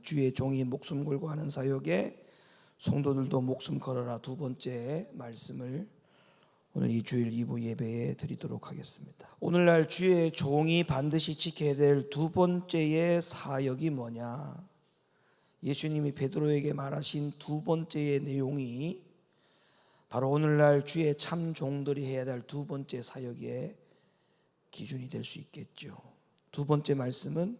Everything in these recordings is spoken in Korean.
주의 종이 목숨 걸고 하는 사역에 성도들도 목숨 걸어라 두 번째 말씀을 오늘 이 주일 2부 예배에 드리도록 하겠습니다. 오늘날 주의 종이 반드시 지켜야 될 두 번째의 사역이 뭐냐? 예수님이 베드로에게 말하신 두 번째의 내용이 바로 오늘날 주의 참 종들이 해야 될 두 번째 사역의 기준이 될 수 있겠죠. 두 번째 말씀은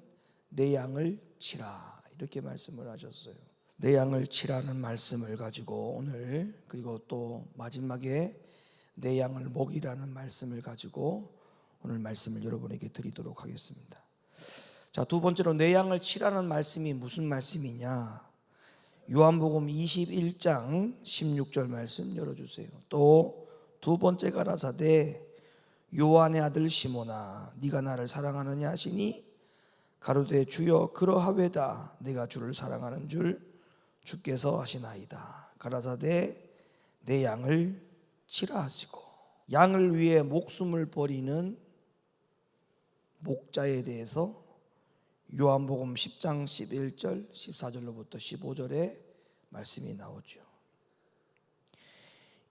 내 양을 치라, 이렇게 말씀을 하셨어요. 내 양을 치라는 말씀을 가지고 오늘, 그리고 또 마지막에 내 양을 먹이라는 말씀을 가지고 오늘 말씀을 여러분에게 드리도록 하겠습니다. 자, 두 번째로 내 양을 치라는 말씀이 무슨 말씀이냐? 요한복음 21장 16절 말씀 열어주세요. 또 두 번째 가라사대 요한의 아들 시몬아, 네가 나를 사랑하느냐 하시니 가로되 주여 그러하외다. 내가 주를 사랑하는 줄 주께서 아시나이다. 가라사대 내 양을 치라 하시고, 양을 위해 목숨을 버리는 목자에 대해서 요한복음 10장 11절 14절로부터 15절에 말씀이 나오죠.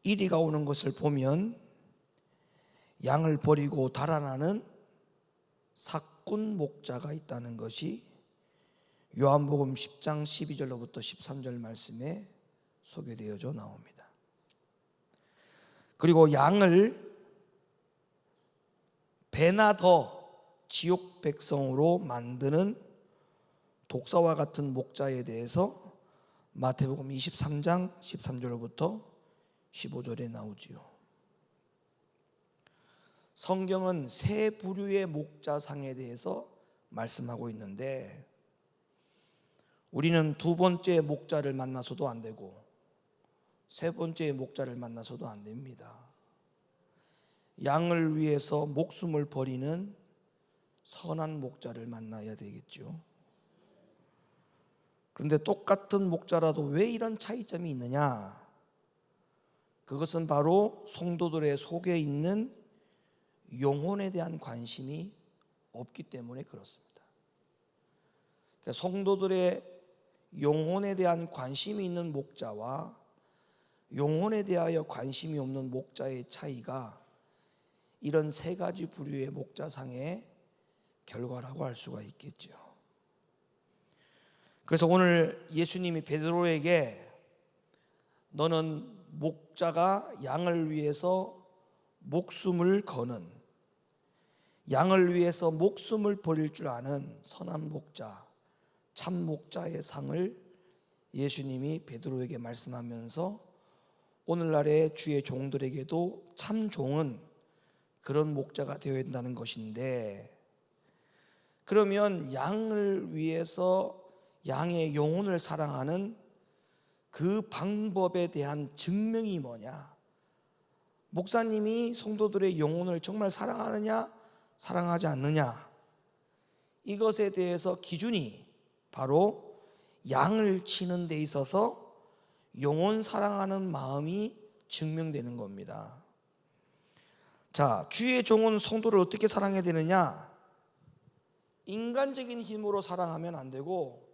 이리가 오는 것을 보면 양을 버리고 달아나는 삭군 목자가 있다는 것이 요한복음 10장 12절로부터 13절 말씀에 소개되어져 나옵니다. 그리고 양을 배나 더 지옥 백성으로 만드는 독사와 같은 목자에 대해서 마태복음 23장 13절로부터 15절에 나오지요. 성경은 세 부류의 목자상에 대해서 말씀하고 있는데, 우리는 두 번째 목자를 만나서도 안 되고 세 번째 목자를 만나서도 안 됩니다. 양을 위해서 목숨을 버리는 선한 목자를 만나야 되겠죠. 그런데 똑같은 목자라도 왜 이런 차이점이 있느냐? 그것은 바로 성도들의 속에 있는 영혼에 대한 관심이 없기 때문에 그렇습니다. 그러니까 성도들의 영혼에 대한 관심이 있는 목자와 영혼에 대하여 관심이 없는 목자의 차이가 이런 세 가지 부류의 목자상의 결과라고 할 수가 있겠죠. 그래서 오늘 예수님이 베드로에게 너는 목자가 양을 위해서 목숨을 거는, 양을 위해서 목숨을 버릴 줄 아는 선한 목자, 참 목자의 상을 예수님이 베드로에게 말씀하면서 오늘날의 주의 종들에게도 참 종은 그런 목자가 되어야 된다는 것인데, 그러면 양을 위해서 양의 영혼을 사랑하는 그 방법에 대한 증명이 뭐냐? 목사님이 성도들의 영혼을 정말 사랑하느냐, 사랑하지 않느냐? 이것에 대해서 기준이 바로 양을 치는 데 있어서 영혼 사랑하는 마음이 증명되는 겁니다. 자, 주의 종은 성도를 어떻게 사랑해야 되느냐? 인간적인 힘으로 사랑하면 안 되고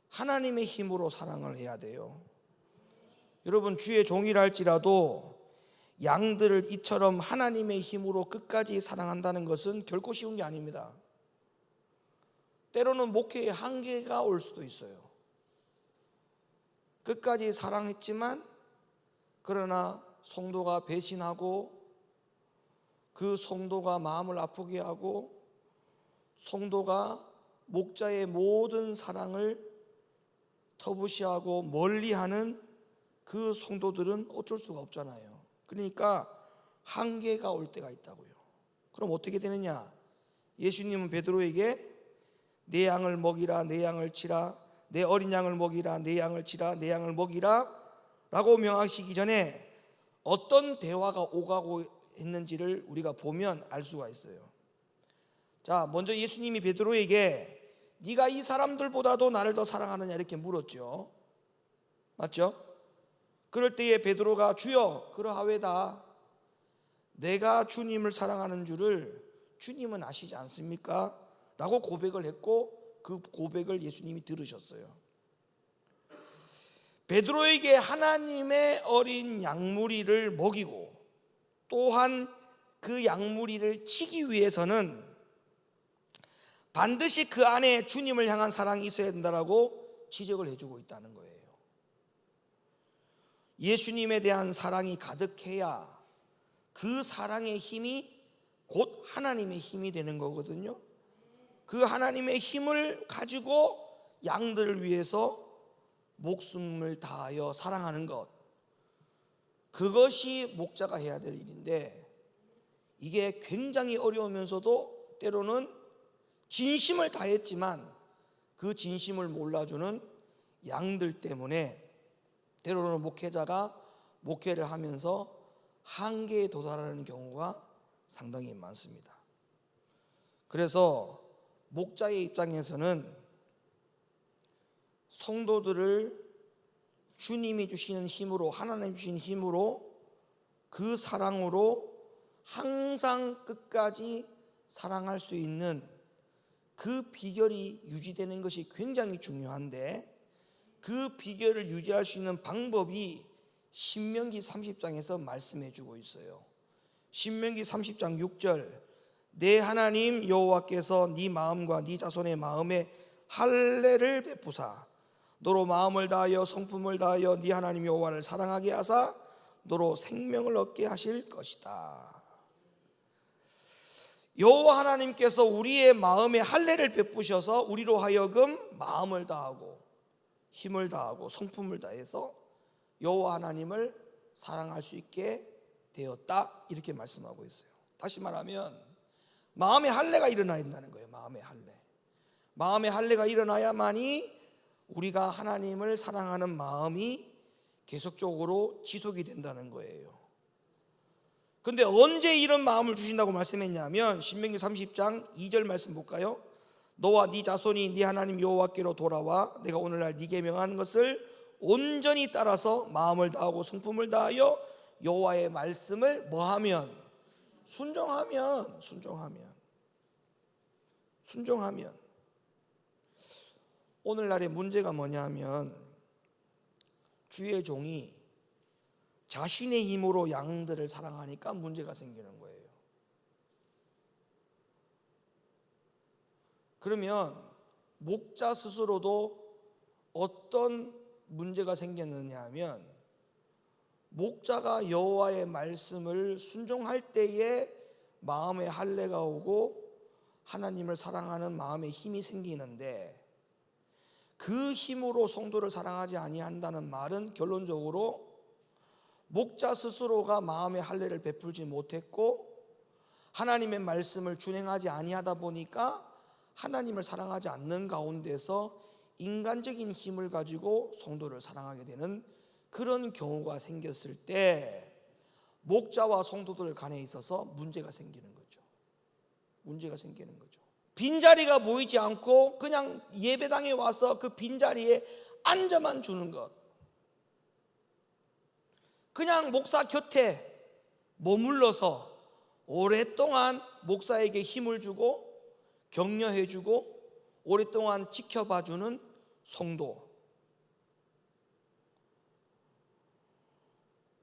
하나님의 힘으로 사랑을 해야 돼요. 여러분, 주의 종이라 할지라도 양들을 이처럼 하나님의 힘으로 끝까지 사랑한다는 것은 결코 쉬운 게 아닙니다. 때로는 목회에 한계가 올 수도 있어요. 끝까지 사랑했지만 그러나 성도가 배신하고 그 성도가 마음을 아프게 하고 성도가 목자의 모든 사랑을 터부시하고 멀리하는 그 성도들은 어쩔 수가 없잖아요. 그러니까 한계가 올 때가 있다고요. 그럼 어떻게 되느냐? 예수님은 베드로에게 내 양을 먹이라, 내 양을 치라, 내 어린 양을 먹이라, 내 양을 치라, 내 양을 먹이라 라고 명하시기 전에 어떤 대화가 오가고 있는지를 우리가 보면 알 수가 있어요. 자, 먼저 예수님이 베드로에게 네가 이 사람들보다도 나를 더 사랑하느냐 이렇게 물었죠. 맞죠? 그럴 때에 베드로가 주여 그러하외다. 내가 주님을 사랑하는 줄을 주님은 아시지 않습니까? 라고 고백을 했고 그 고백을 예수님이 들으셨어요. 베드로에게 하나님의 어린 양무리를 먹이고 또한 그 양무리를 치기 위해서는 반드시 그 안에 주님을 향한 사랑이 있어야 된다라고 지적을 해주고 있다는 거예요. 예수님에 대한 사랑이 가득해야 그 사랑의 힘이 곧 하나님의 힘이 되는 거거든요. 그 하나님의 힘을 가지고 양들을 위해서 목숨을 다하여 사랑하는 것, 그것이 목자가 해야 될 일인데, 이게 굉장히 어려우면서도 때로는 진심을 다했지만 그 진심을 몰라주는 양들 때문에 때로는 목회자가 목회를 하면서 한계에 도달하는 경우가 상당히 많습니다. 그래서 목자의 입장에서는 성도들을 주님이 주시는 힘으로, 하나님 주신 힘으로, 그 사랑으로 항상 끝까지 사랑할 수 있는 그 비결이 유지되는 것이 굉장히 중요한데, 그 비결을 유지할 수 있는 방법이 신명기 30장에서 말씀해 주고 있어요. 신명기 30장 6절, 내 하나님 여호와께서 네 마음과 네 자손의 마음에 할례를 베푸사 너로 마음을 다하여 성품을 다하여 네 하나님 여호와를 사랑하게 하사 너로 생명을 얻게 하실 것이다. 여호와 하나님께서 우리의 마음에 할례를 베푸셔서 우리로 하여금 마음을 다하고 힘을 다하고 성품을 다해서 여호와 하나님을 사랑할 수 있게 되었다, 이렇게 말씀하고 있어요. 다시 말하면 마음의 할례가 일어나야 된다는 거예요. 마음의 할례가 일어나야만이 우리가 하나님을 사랑하는 마음이 계속적으로 지속이 된다는 거예요. 근데 언제 이런 마음을 주신다고 말씀했냐면 신명기 30장 2절 말씀 볼까요? 너와 네 자손이 네 하나님 여호와께로 돌아와 내가 오늘날 네게 명한 것을 온전히 따라서 마음을 다하고 성품을 다하여 여호와의 말씀을 뭐하면? 순종하면. 오늘날의 문제가 뭐냐면 주의 종이 자신의 힘으로 양들을 사랑하니까 문제가 생기는 거예요. 그러면 목자 스스로도 어떤 문제가 생겼느냐 하면, 목자가 여호와의 말씀을 순종할 때에 마음에 할례가 오고 하나님을 사랑하는 마음에 힘이 생기는데, 그 힘으로 성도를 사랑하지 아니한다는 말은 결론적으로 목자 스스로가 마음의 할례를 베풀지 못했고 하나님의 말씀을 준행하지 아니하다 보니까 하나님을 사랑하지 않는 가운데서 인간적인 힘을 가지고 성도를 사랑하게 되는 그런 경우가 생겼을 때 목자와 성도들 간에 있어서 문제가 생기는 거죠. 빈자리가 보이지 않고 그냥 예배당에 와서 그 빈자리에 앉아만 주는 것, 그냥 목사 곁에 머물러서 오랫동안 목사에게 힘을 주고 격려해 주고 오랫동안 지켜봐주는 성도,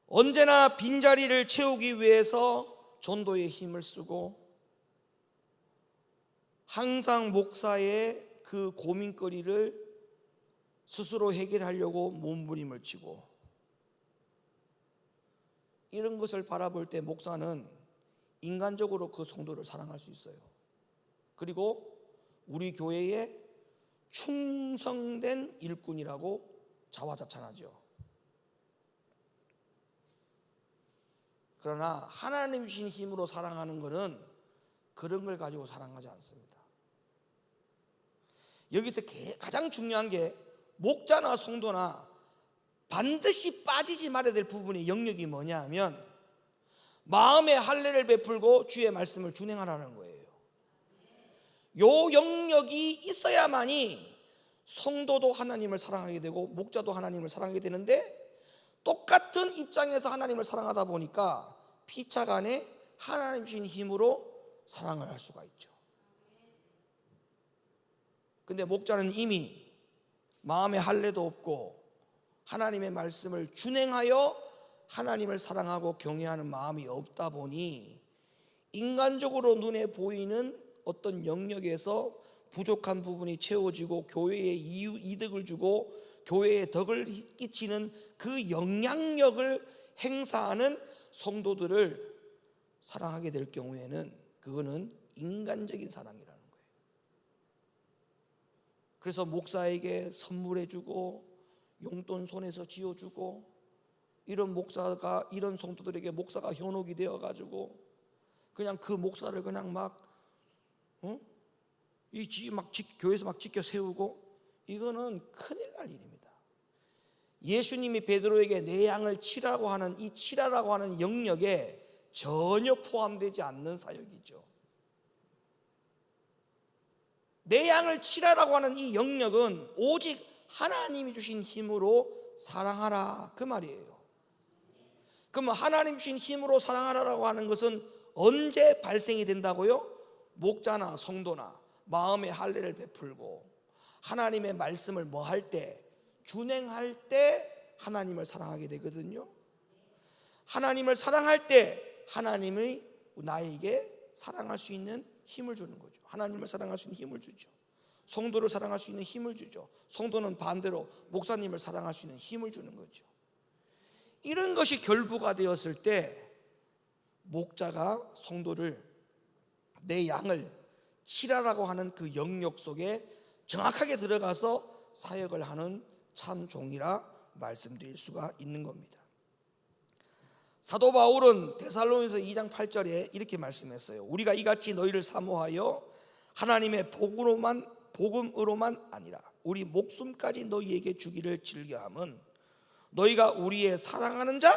언제나 빈자리를 채우기 위해서 전도의 힘을 쓰고 항상 목사의 그 고민거리를 스스로 해결하려고 몸부림을 치고, 이런 것을 바라볼 때 목사는 인간적으로 그 성도를 사랑할 수 있어요. 그리고 우리 교회에 충성된 일꾼이라고 자화자찬하죠. 그러나 하나님 주신 힘으로 사랑하는 것은 그런 걸 가지고 사랑하지 않습니다. 여기서 가장 중요한 게 목자나 성도나 반드시 빠지지 말아야 될 부분의 영역이 뭐냐 하면 마음의 할례를 베풀고 주의 말씀을 준행하라는 거예요. 요 영역이 있어야만이 성도도 하나님을 사랑하게 되고 목자도 하나님을 사랑하게 되는데, 똑같은 입장에서 하나님을 사랑하다 보니까 피차간에 하나님 주신 힘으로 사랑을 할 수가 있죠. 근데 목자는 이미 마음의 할례도 없고 하나님의 말씀을 준행하여 하나님을 사랑하고 경외하는 마음이 없다 보니 인간적으로 눈에 보이는 어떤 영역에서 부족한 부분이 채워지고 교회에 이득을 주고 교회에 덕을 끼치는 그 영향력을 행사하는 성도들을 사랑하게 될 경우에는 그거는 인간적인 사랑이라는 거예요. 그래서 목사에게 선물해주고 용돈 손에서 쥐어주고 이런 목사가 이런 성도들에게 목사가 현혹이 되어가지고 그냥 그 목사를 그냥 교회에서 막 지켜 세우고 이거는 큰일 날 일입니다. 예수님이 베드로에게 내 양을 치라고 하는 이 치라라고 하는 영역에 전혀 포함되지 않는 사역이죠. 내 양을 치라라고 하는 이 영역은 오직 하나님이 주신 힘으로 사랑하라 그 말이에요. 그럼 하나님 주신 힘으로 사랑하라라고 하는 것은 언제 발생이 된다고요? 목자나 성도나 마음의 할례를 베풀고 하나님의 말씀을 뭐 할 때? 준행할 때 하나님을 사랑하게 되거든요. 하나님을 사랑할 때 하나님이 나에게 사랑할 수 있는 힘을 주는 거죠. 하나님을 사랑할 수 있는 힘을 주죠. 성도를 사랑할 수 있는 힘을 주죠. 성도는 반대로 목사님을 사랑할 수 있는 힘을 주는 거죠. 이런 것이 결부가 되었을 때 목자가 성도를 내 양을 치라라고 하는 그 영역 속에 정확하게 들어가서 사역을 하는 참 종이라 말씀드릴 수가 있는 겁니다. 사도 바울은 데살로니가서 2장 8절에 이렇게 말씀했어요. 우리가 이같이 너희를 사모하여 하나님의 복음으로만 아니라 우리 목숨까지 너희에게 주기를 즐겨함은 너희가 우리의 사랑하는 자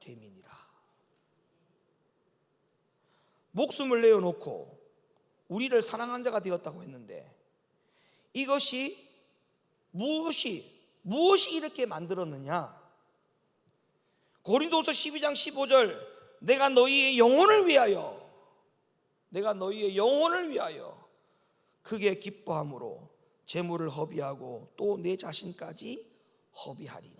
됨이니라. 목숨을 내어놓고 우리를 사랑한 자가 되었다고 했는데 이것이 무엇이 이렇게 만들었느냐? 고린도서 12장 15절 내가 너희의 영혼을 위하여 크게 기뻐함으로 재물을 허비하고 또 내 자신까지 허비하리니.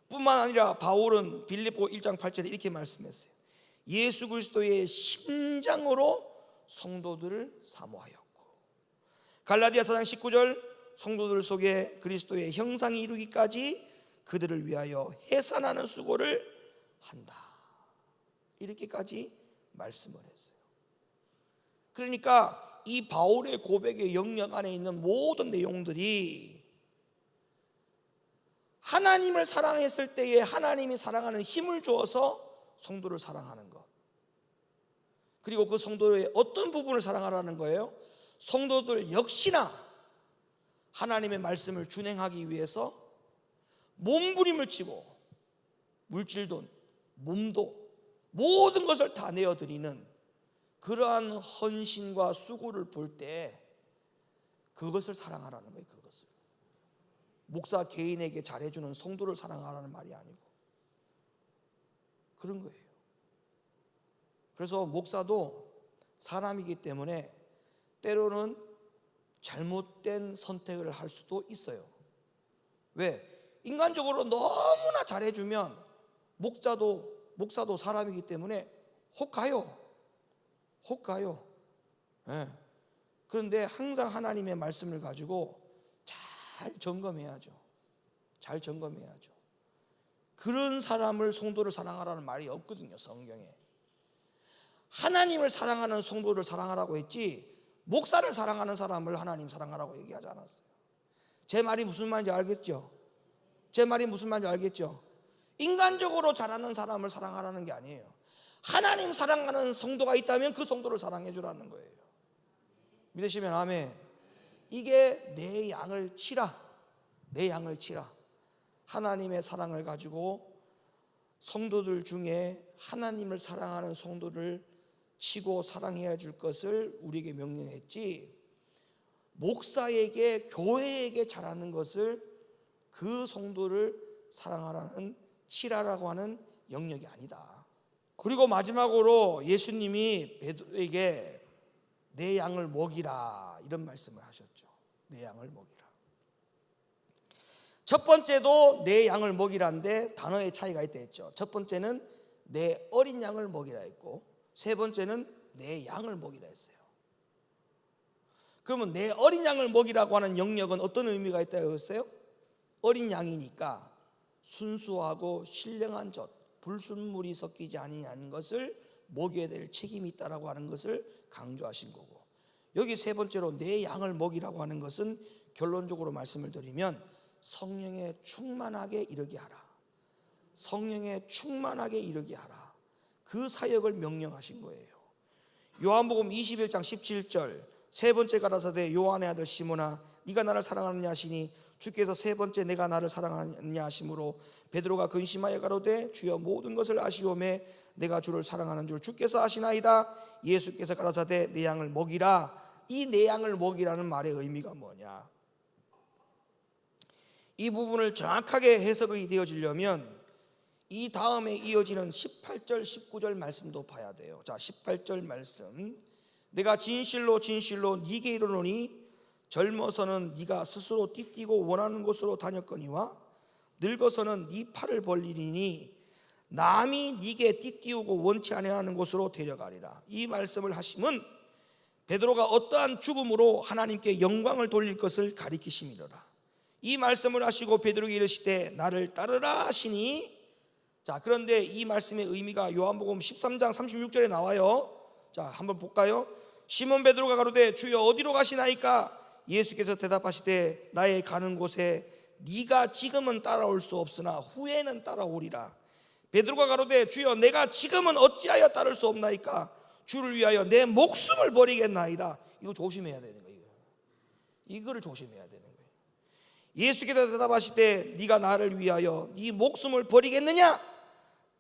뿐만 아니라 바울은 빌립보 1장 8절에 이렇게 말씀했어요. 예수 그리스도의 심장으로 성도들을 사모하였고, 갈라디아 4장 19절 성도들 속에 그리스도의 형상이 이루기까지 그들을 위하여 해산하는 수고를 한다. 이렇게까지 말씀을 했어요. 그러니까 이 바울의 고백의 영역 안에 있는 모든 내용들이 하나님을 사랑했을 때에 하나님이 사랑하는 힘을 주어서 성도를 사랑하는 것, 그리고 그 성도의 어떤 부분을 사랑하라는 거예요? 성도들 역시나 하나님의 말씀을 준행하기 위해서 몸부림을 치고 물질도 몸도 모든 것을 다 내어드리는 그러한 헌신과 수고를 볼 때 그것을 사랑하라는 거예요. 그것을 목사 개인에게 잘해주는 성도를 사랑하라는 말이 아니고 그런 거예요. 그래서 목사도 사람이기 때문에 때로는 잘못된 선택을 할 수도 있어요. 왜? 인간적으로 너무나 잘해주면 목사도 사람이기 때문에 혹가요. 네. 그런데 항상 하나님의 말씀을 가지고 잘 점검해야죠. 그런 사람을 성도를 사랑하라는 말이 없거든요, 성경에. 하나님을 사랑하는 성도를 사랑하라고 했지 목사를 사랑하는 사람을 하나님 사랑하라고 얘기하지 않았어요. 제 말이 무슨 말인지 알겠죠? 인간적으로 잘하는 사람을 사랑하라는 게 아니에요. 하나님 사랑하는 성도가 있다면 그 성도를 사랑해 주라는 거예요. 믿으시면 아멘. 이게 내 양을 치라. 하나님의 사랑을 가지고 성도들 중에 하나님을 사랑하는 성도를 치고 사랑해야 줄 것을 우리에게 명령했지, 목사에게 교회에게 잘하는 것을 그 성도를 사랑하라는 치라라고 하는 영역이 아니다. 그리고 마지막으로 예수님이 베드로에게 내 양을 먹이라 이런 말씀을 하셨죠. 내 양을 먹이라. 첫 번째도 내 양을 먹이라는데 단어의 차이가 있다 했죠. 첫 번째는 내 어린 양을 먹이라 했고, 세 번째는 내 양을 먹이라 했어요. 그러면 내 어린 양을 먹이라고 하는 영역은 어떤 의미가 있다고 했어요? 어린 양이니까 순수하고 신령한 젖, 불순물이 섞이지 아니하는 것을 먹여야 될 책임이 있다라고 하는 것을 강조하신 거고, 여기 세 번째로 내 양을 먹이라고 하는 것은 결론적으로 말씀을 드리면 성령에 충만하게 이르게 하라, 성령에 충만하게 이르게 하라, 그 사역을 명령하신 거예요. 요한복음 21장 17절, 세 번째 가라사대 요한의 아들 시몬아 네가 나를 사랑하느냐 하시니 주께서 세 번째 내가 나를 사랑하느냐 하심으로 베드로가 근심하여 가로되 주여 모든 것을 아시오매 내가 주를 사랑하는 줄 주께서 아시나이다. 예수께서 가라사대 내 양을 먹이라. 이 내 양을 먹이라는 말의 의미가 뭐냐, 이 부분을 정확하게 해석이 되어지려면 이 다음에 이어지는 18절 19절 말씀도 봐야 돼요. 자, 18절 말씀, 내가 진실로 진실로 네게 이르노니 젊어서는 네가 스스로 띠띠고 원하는 곳으로 다녔거니와 늙어서는 네 팔을 벌리리니 남이 네게 띠띠우고 원치 아니하는 곳으로 데려가리라. 이 말씀을 하심은 베드로가 어떠한 죽음으로 하나님께 영광을 돌릴 것을 가리키심이로라. 이 말씀을 하시고 베드로에게 이르시되 나를 따르라 하시니, 자, 그런데 이 말씀의 의미가 요한복음 13장 36절에 나와요. 자, 한번 볼까요? 시몬 베드로가 가로되 주여 어디로 가시나이까? 예수께서 대답하시되 나의 가는 곳에 네가 지금은 따라올 수 없으나 후에는 따라오리라. 베드로가 가로되 주여 내가 지금은 어찌하여 따를 수 없나이까? 주를 위하여 내 목숨을 버리겠나이다. 이거 조심해야 되는 거예요. 이거를 조심해야 되는 거예요. 예수께서 대답하시되 네가 나를 위하여 네 목숨을 버리겠느냐?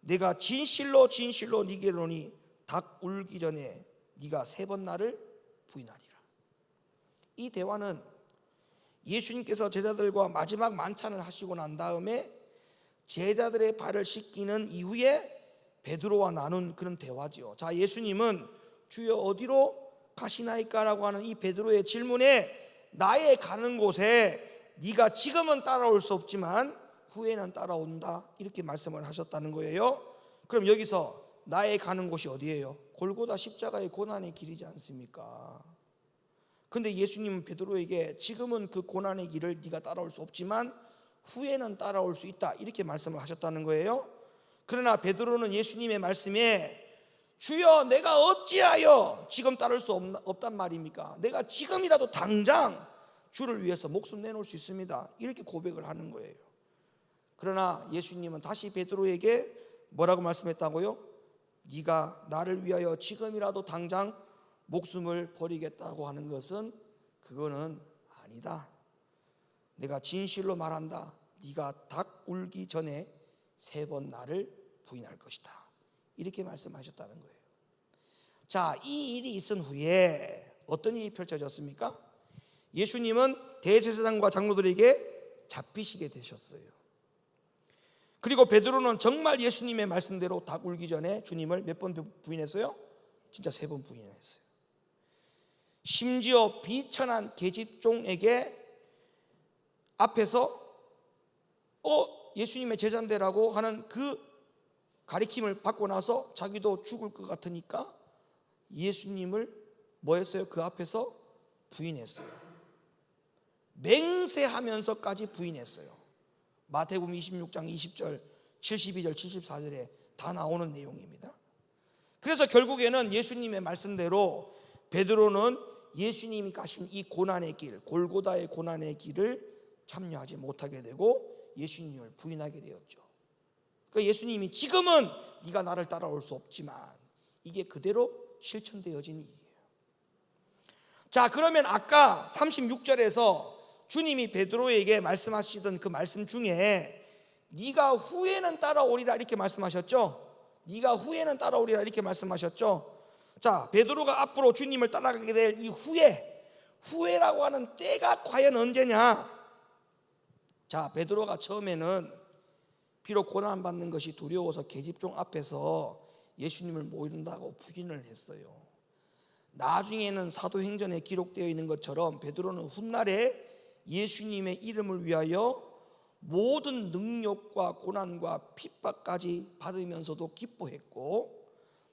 내가 진실로 진실로 네게 이르노니 닭 울기 전에 네가 세 번 나를 부인하리라. 이 대화는 예수님께서 제자들과 마지막 만찬을 하시고 난 다음에 제자들의 발을 씻기는 이후에 베드로와 나눈 그런 대화죠. 자, 예수님은 주여 어디로 가시나이까라고 하는 이 베드로의 질문에 나의 가는 곳에 네가 지금은 따라올 수 없지만 후에는 따라온다, 이렇게 말씀을 하셨다는 거예요. 그럼 여기서 나의 가는 곳이 어디예요? 골고다 십자가의 고난의 길이지 않습니까? 근데 예수님은 베드로에게 지금은 그 고난의 길을 네가 따라올 수 없지만 후에는 따라올 수 있다, 이렇게 말씀을 하셨다는 거예요. 그러나 베드로는 예수님의 말씀에 주여 내가 어찌하여 지금 따를 수 없단 말입니까? 내가 지금이라도 당장 주를 위해서 목숨 내놓을 수 있습니다, 이렇게 고백을 하는 거예요. 그러나 예수님은 다시 베드로에게 뭐라고 말씀했다고요? 네가 나를 위하여 지금이라도 당장 목숨을 버리겠다고 하는 것은 그거는 아니다. 내가 진실로 말한다. 네가 닭 울기 전에 세 번 나를 부인할 것이다, 이렇게 말씀하셨다는 거예요. 자, 이 일이 있은 후에 어떤 일이 펼쳐졌습니까? 예수님은 대제사장과 장로들에게 잡히시게 되셨어요. 그리고 베드로는 정말 예수님의 말씀대로 닭 울기 전에 주님을 몇 번 부인했어요? 진짜 세 번 부인했어요. 심지어 비천한 계집종에게 앞에서 예수님의 제자인데라고 하는 그 가리킴을 받고 나서 자기도 죽을 것 같으니까 예수님을 뭐 했어요? 그 앞에서 부인했어요. 맹세하면서까지 부인했어요. 마태복음 26장 20절, 72절, 74절에 다 나오는 내용입니다. 그래서 결국에는 예수님의 말씀대로 베드로는 예수님이 가신 이 고난의 길, 골고다의 고난의 길을 참여하지 못하게 되고 예수님을 부인하게 되었죠. 그러니까 예수님이 지금은 네가 나를 따라올 수 없지만, 이게 그대로 실천되어진 일이에요. 자, 그러면 아까 36절에서 주님이 베드로에게 말씀하시던 그 말씀 중에 네가 후에는 따라오리라 이렇게 말씀하셨죠. 네가 후에는 따라오리라 이렇게 말씀하셨죠. 자, 베드로가 앞으로 주님을 따라가게 될 이 후회라고 하는 때가 과연 언제냐? 자, 베드로가 처음에는 비록 고난받는 것이 두려워서 계집종 앞에서 예수님을 모른다고 부인을 했어요. 나중에는 사도행전에 기록되어 있는 것처럼 베드로는 훗날에 예수님의 이름을 위하여 모든 능력과 고난과 핍박까지 받으면서도 기뻐했고,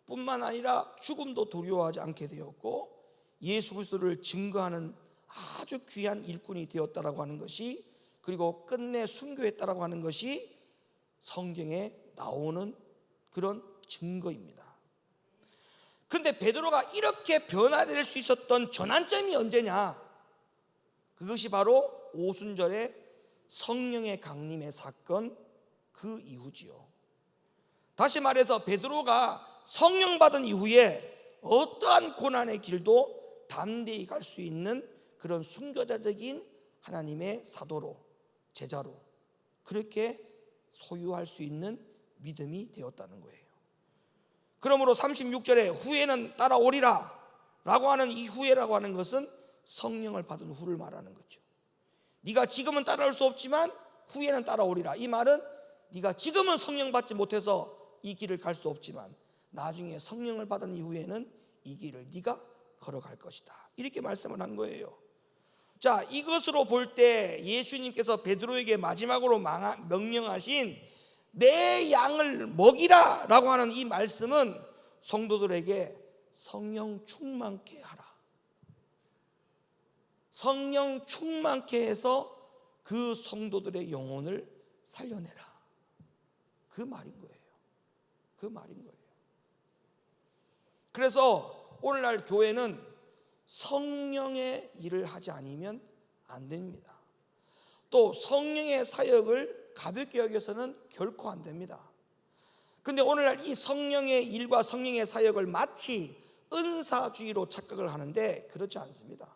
뿐만 아니라 죽음도 두려워하지 않게 되었고, 예수 그리스도를 증거하는 아주 귀한 일꾼이 되었다라고 하는 것이, 그리고 끝내 순교했다라고 하는 것이 성경에 나오는 그런 증거입니다. 그런데 베드로가 이렇게 변화될 수 있었던 전환점이 언제냐? 그것이 바로 오순절의 성령의 강림의 사건, 그 이후지요. 다시 말해서 베드로가 성령 받은 이후에 어떠한 고난의 길도 담대히 갈 수 있는 그런 순교자적인 하나님의 사도로, 제자로 그렇게 소유할 수 있는 믿음이 되었다는 거예요. 그러므로 36절에 후에는 따라오리라 라고 하는 이 후에라고 하는 것은 성령을 받은 후를 말하는 거죠. 네가 지금은 따라올 수 없지만 후에는 따라오리라. 이 말은 네가 지금은 성령 받지 못해서 이 길을 갈 수 없지만 나중에 성령을 받은 이후에는 이 길을 네가 걸어갈 것이다, 이렇게 말씀을 한 거예요. 자, 이것으로 볼 때 예수님께서 베드로에게 마지막으로 명령하신 내 양을 먹이라 라고 하는 이 말씀은 성도들에게 성령 충만케 하라, 성령 충만케 해서 그 성도들의 영혼을 살려내라, 그 말인 거예요. 그 말인 거예요. 그래서 오늘날 교회는 성령의 일을 하지 않으면 안 됩니다. 또 성령의 사역을 가볍게 여겨서는 결코 안 됩니다. 근데 오늘날 이 성령의 일과 성령의 사역을 마치 은사주의로 착각을 하는데 그렇지 않습니다.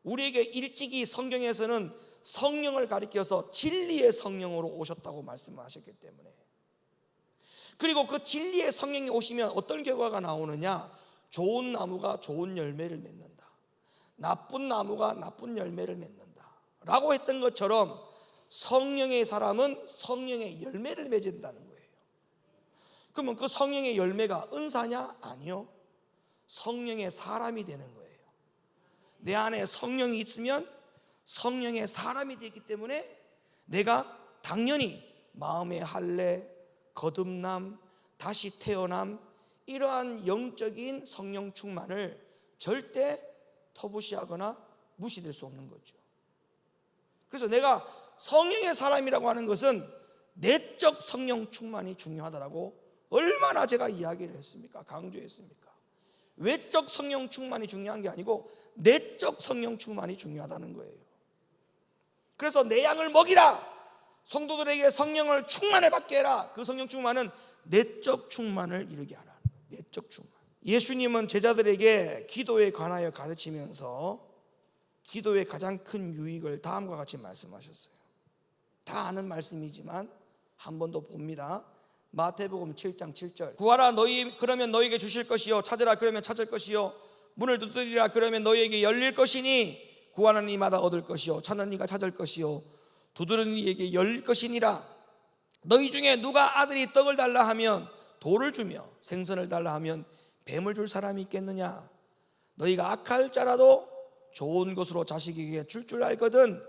우리에게 일찍이 성경에서는 성령을 가리켜서 진리의 성령으로 오셨다고 말씀하셨기 때문에, 그리고 그 진리의 성령이 오시면 어떤 결과가 나오느냐? 좋은 나무가 좋은 열매를 맺는다, 나쁜 나무가 나쁜 열매를 맺는다 라고 했던 것처럼 성령의 사람은 성령의 열매를 맺는다는 거예요. 그러면 그 성령의 열매가 은사냐? 아니요, 성령의 사람이 되는 거예요. 내 안에 성령이 있으면 성령의 사람이 되기 때문에 내가 당연히 마음의 할례, 거듭남, 다시 태어남, 이러한 영적인 성령 충만을 절대 터부시하거나 무시될 수 없는 거죠. 그래서 내가 성령의 사람이라고 하는 것은 내적 성령 충만이 중요하다라고 얼마나 제가 이야기를 했습니까? 강조했습니까? 외적 성령 충만이 중요한 게 아니고 내적 성령 충만이 중요하다는 거예요. 그래서 내 양을 먹이라, 성도들에게 성령을 충만을 받게 해라. 그 성령 충만은 내적 충만을 이루게 하라. 내적 충만. 예수님은 제자들에게 기도에 관하여 가르치면서 기도의 가장 큰 유익을 다음과 같이 말씀하셨어요. 다 아는 말씀이지만 한 번 더 봅니다. 마태복음 7장 7절. 구하라 너희 그러면 너희에게 주실 것이요, 찾으라 그러면 찾을 것이요, 문을 두드리라 그러면 너희에게 열릴 것이니, 구하는 이마다 얻을 것이요, 찾는 이가 찾을 것이요, 두드리는 이에게 열릴 것이니라. 너희 중에 누가 아들이 떡을 달라 하면 돌을 주며 생선을 달라 하면 뱀을 줄 사람이 있겠느냐? 너희가 악할 자라도 좋은 것으로 자식에게 줄 알거든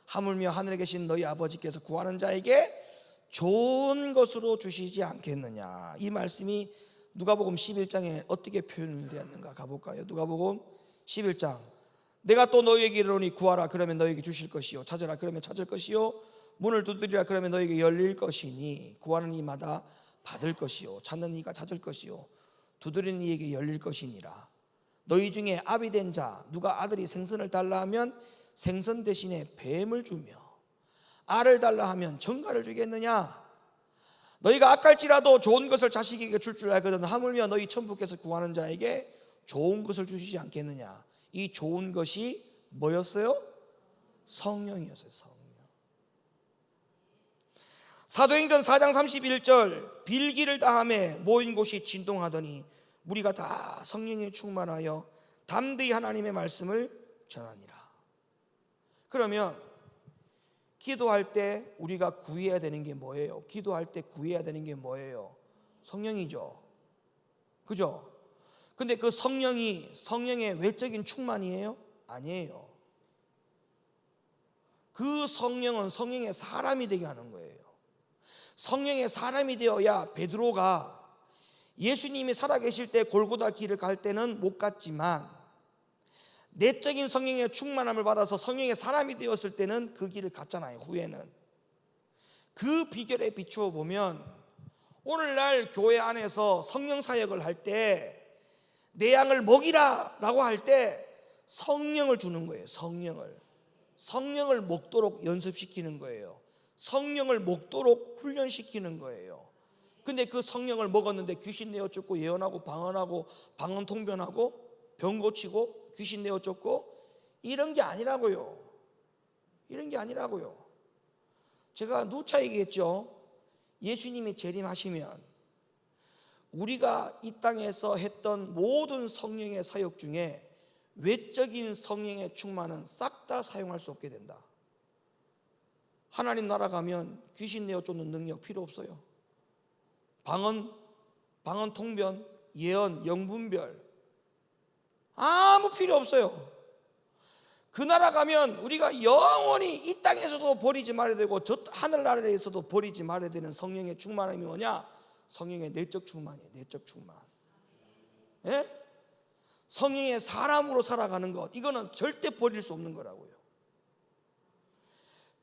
하물며 하늘에 계신 너희 아버지께서 구하는 자에게 좋은 것으로 주시지 않겠느냐? 이 말씀이 누가복음 11장에 어떻게 표현되었는가 가볼까요? 누가복음 11장. 내가 또 너희에게 이르노니 구하라 그러면 너희에게 주실 것이요, 찾으라 그러면 찾을 것이요, 문을 두드리라 그러면 너희에게 열릴 것이니, 구하는 이마다 받을 것이요, 찾는 이가 찾을 것이요, 두드리는 이에게 열릴 것이니라. 너희 중에 아비 된 자 누가 아들이 생선을 달라 하면 생선 대신에 뱀을 주며 알을 달라 하면 정갈을 주겠느냐? 너희가 악할지라도 좋은 것을 자식에게 줄 알거든 하물며 너희 천부께서 구하는 자에게 좋은 것을 주시지 않겠느냐? 이 좋은 것이 뭐였어요? 성령이었어요. 성령. 사도행전 4장 31절. 빌기를 다하매 모인 곳이 진동하더니 무리가 다 성령에 충만하여 담대히 하나님의 말씀을 전하니라. 그러면 기도할 때 우리가 구해야 되는 게 뭐예요? 기도할 때 구해야 되는 게 뭐예요? 성령이죠. 그죠? 근데 그 성령이 성령의 외적인 충만이에요? 아니에요. 그 성령은 성령의 사람이 되게 하는 거예요. 성령의 사람이 되어야 베드로가 예수님이 살아계실 때 골고다 길을 갈 때는 못 갔지만 내적인 성령의 충만함을 받아서 성령의 사람이 되었을 때는 그 길을 갔잖아요. 후에는 그 비결에 비추어 보면 오늘날 교회 안에서 성령 사역을 할 때 내 양을 먹이라 라고 할 때 성령을 주는 거예요. 성령을 먹도록 연습시키는 거예요. 성령을 먹도록 훈련시키는 거예요. 근데 그 성령을 먹었는데 귀신 내어 쫓고 예언하고 방언하고 방언 통변하고 병 고치고 귀신 내어 쫓고 이런 게 아니라고요. 이런 게 아니라고요. 제가 누차 얘기했죠. 예수님이 재림하시면 우리가 이 땅에서 했던 모든 성령의 사역 중에 외적인 성령의 충만은 싹 다 사용할 수 없게 된다. 하나님 나라 가면 귀신 내어 쫓는 능력 필요 없어요. 방언 통변, 예언, 영분별 아무 필요 없어요. 그 나라 가면 우리가 영원히 이 땅에서도 버리지 말아야 되고 저 하늘나라에서도 버리지 말아야 되는 성령의 충만함이 뭐냐? 성령의 내적 충만이에요. 내적 충만. 예? 성령의 사람으로 살아가는 것, 이거는 절대 버릴 수 없는 거라고요.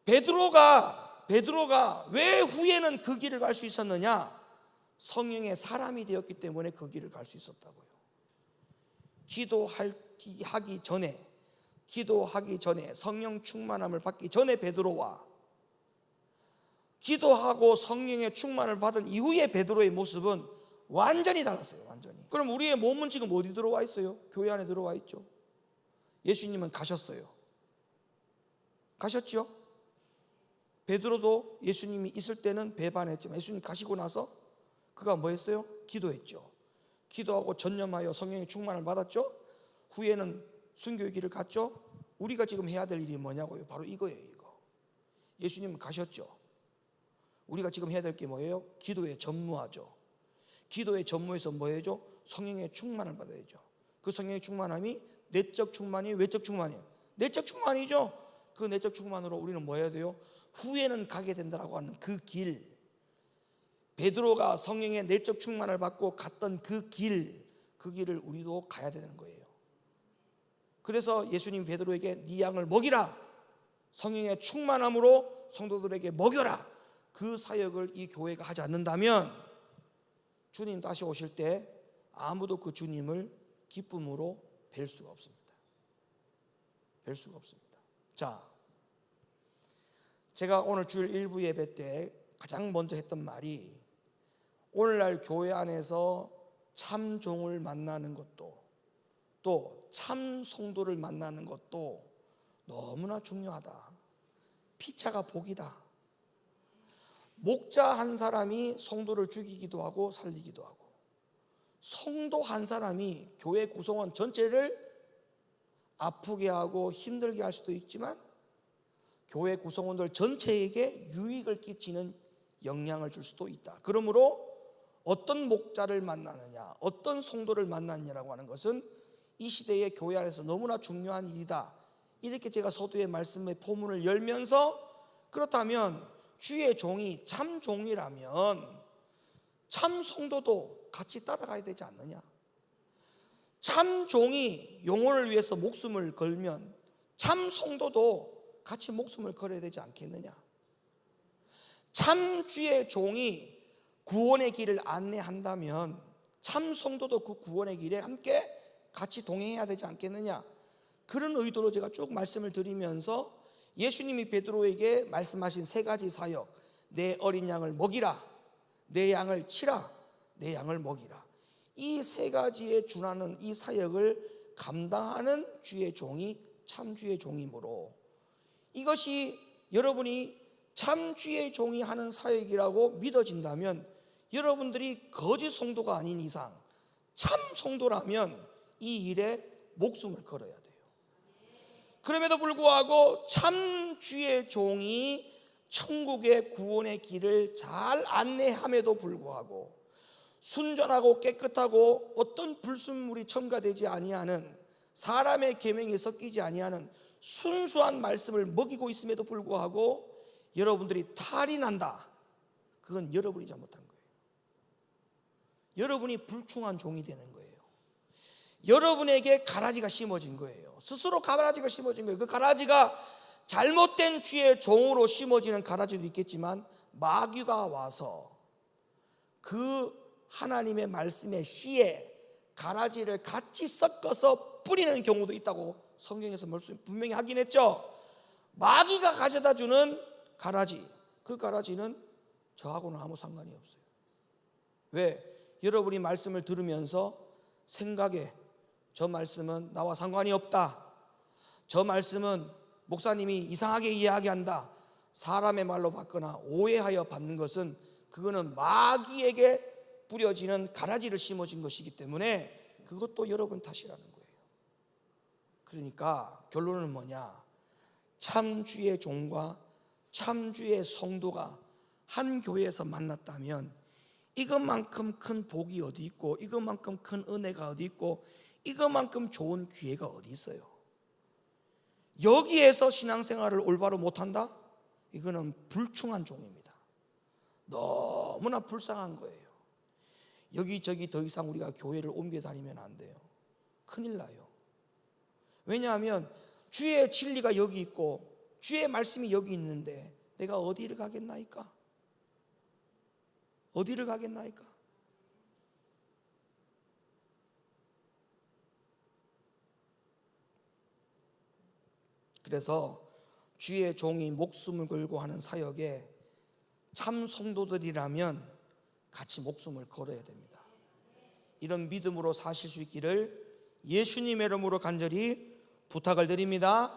베드로가 왜 후에는 그 길을 갈 수 있었느냐? 성령의 사람이 되었기 때문에 그 길을 갈 수 있었다고요. 기도하기 전에 성령 충만함을 받기 전에 베드로와 기도하고 성령의 충만을 받은 이후의 베드로의 모습은 완전히 달랐어요. 완전히. 그럼 우리의 몸은 지금 어디 들어와 있어요? 교회 안에 들어와 있죠. 예수님은 가셨어요. 가셨죠? 베드로도 예수님이 있을 때는 배반했지만 예수님 가시고 나서 그가 뭐 했어요? 기도했죠. 기도하고 전념하여 성령의 충만을 받았죠. 후에는 순교의 길을 갔죠. 우리가 지금 해야 될 일이 뭐냐고요? 바로 이거예요. 이거. 예수님은 가셨죠. 우리가 지금 해야 될 게 뭐예요? 기도에 전무하죠. 기도에 전무해서 뭐 해야죠? 성령의 충만을 받아야죠. 그 성령의 충만함이 내적 충만이 외적 충만이에요. 내적 충만이죠. 그 내적 충만으로 우리는 뭐 해야 돼요? 후에는 가게 된다라고 하는 그 길, 베드로가 성령의 내적 충만을 받고 갔던 그 길을 우리도 가야 되는 거예요. 그래서 예수님 베드로에게 네 양을 먹이라, 성령의 충만함으로 성도들에게 먹여라, 그 사역을 이 교회가 하지 않는다면 주님 다시 오실 때 아무도 그 주님을 기쁨으로 뵐 수가 없습니다. 뵐 수가 없습니다. 자, 제가 오늘 주일 일부 예배 때 가장 먼저 했던 말이, 오늘날 교회 안에서 참 종을 만나는 것도 또 참 성도를 만나는 것도 너무나 중요하다. 피차가 복이다. 목자 한 사람이 성도를 죽이기도 하고 살리기도 하고, 성도 한 사람이 교회 구성원 전체를 아프게 하고 힘들게 할 수도 있지만 교회 구성원들 전체에게 유익을 끼치는 영향을 줄 수도 있다. 그러므로 어떤 목자를 만나느냐, 어떤 성도를 만나느냐라고 하는 것은 이 시대의 교회 안에서 너무나 중요한 일이다. 이렇게 제가 서두의 말씀의 포문을 열면서, 그렇다면 주의 종이 참 종이라면 참 성도도 같이 따라가야 되지 않느냐? 참 종이 영혼을 위해서 목숨을 걸면 참 성도도 같이 목숨을 걸어야 되지 않겠느냐? 참 주의 종이 구원의 길을 안내한다면 참 성도도 그 구원의 길에 함께 같이 동행해야 되지 않겠느냐? 그런 의도로 제가 쭉 말씀을 드리면서 예수님이 베드로에게 말씀하신 세 가지 사역, 내 어린 양을 먹이라, 내 양을 치라, 내 양을 먹이라, 이 세 가지에 준하는 이 사역을 감당하는 주의 종이 참 주의 종이므로, 이것이 여러분이 참 주의 종이 하는 사역이라고 믿어진다면 여러분들이 거짓 성도가 아닌 이상 참 성도라면 이 일에 목숨을 걸어야 돼요. 그럼에도 불구하고 참 주의 종이 천국의 구원의 길을 잘 안내함에도 불구하고 순전하고 깨끗하고 어떤 불순물이 첨가되지 아니하는, 사람의 계명이 섞이지 아니하는 순수한 말씀을 먹이고 있음에도 불구하고 여러분들이 탈이 난다. 그건 여러분이 잘못한 거예요. 여러분이 불충한 종이 되는 거예요. 여러분에게 가라지가 심어진 거예요. 스스로 가라지가 심어진 거예요. 그 가라지가 잘못된 주의 종으로 심어지는 가라지도 있겠지만 마귀가 와서 그 하나님의 말씀의 씨에 가라지를 같이 섞어서 뿌리는 경우도 있다고 성경에서 분명히 하긴 했죠. 마귀가 가져다 주는 가라지, 그 가라지는 저하고는 아무 상관이 없어요. 왜? 여러분이 말씀을 들으면서 생각에 저 말씀은 나와 상관이 없다, 저 말씀은 목사님이 이상하게 이야기한다, 사람의 말로 받거나 오해하여 받는 것은 그거는 마귀에게 뿌려지는 가라지를 심어진 것이기 때문에 그것도 여러분 탓이라는 거예요. 그러니까 결론은 뭐냐? 참주의 종과 참주의 성도가 한 교회에서 만났다면 이것만큼 큰 복이 어디 있고, 이것만큼 큰 은혜가 어디 있고, 이것만큼 좋은 기회가 어디 있어요? 여기에서 신앙생활을 올바로 못한다? 이거는 불충한 종입니다. 너무나 불쌍한 거예요. 여기저기 더 이상 우리가 교회를 옮겨 다니면 안 돼요. 큰일 나요. 왜냐하면 주의 진리가 여기 있고 주의 말씀이 여기 있는데 내가 어디를 가겠나이까? 어디를 가겠나이까? 그래서 주의 종이 목숨을 걸고 하는 사역에 참 성도들이라면 같이 목숨을 걸어야 됩니다. 이런 믿음으로 사실 수 있기를 예수님의 이름으로 간절히 부탁을 드립니다.